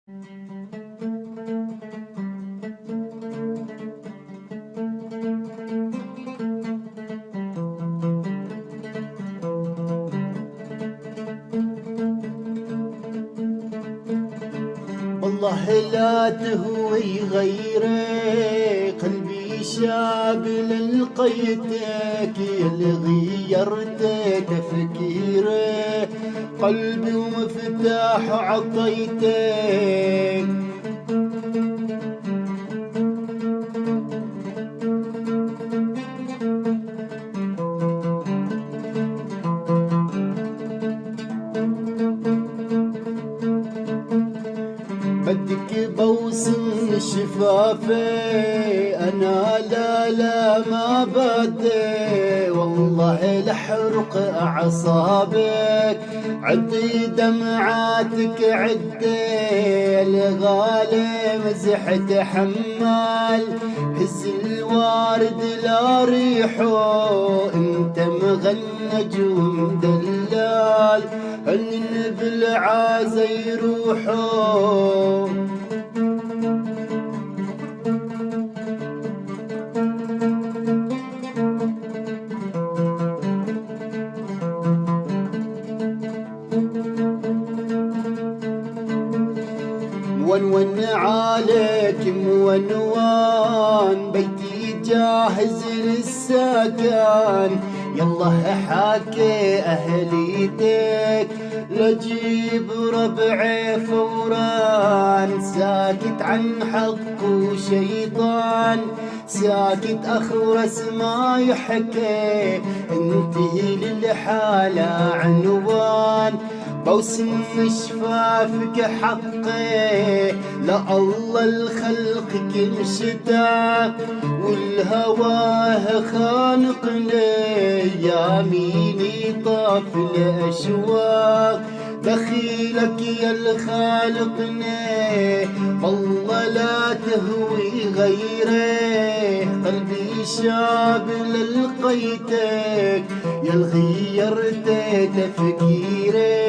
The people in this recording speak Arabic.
والله لا تهوي غيري قلبي شاب للقيتك يلغي غيرت تفكيري قلبي ومفتاح عطيتك بدك بوسم شفافي انا لا ما بدي والله لحرق اعصابك عدي دمعاتك عدي الغالي مزحت حمال هز الوارد لا ريحه انت مغنج ومدلال هن بالعازة يروحوا ون عليك مونوان بيتي جاهز للسكن يلا حاكي اهليتك لجيب ربعي فوران ساكت عن حق وشيطان ساكت اخرس ما يحكي انتهي للحالة عنوان بوسم شفافك حقي لا الله الخلق كل شتاء والهواه خانقني يا ميني طاف الاشواق دخيلك يا الخالقني والله لا تهوي غيره قلبي شاب للقيتك يا الغيرت تفكيري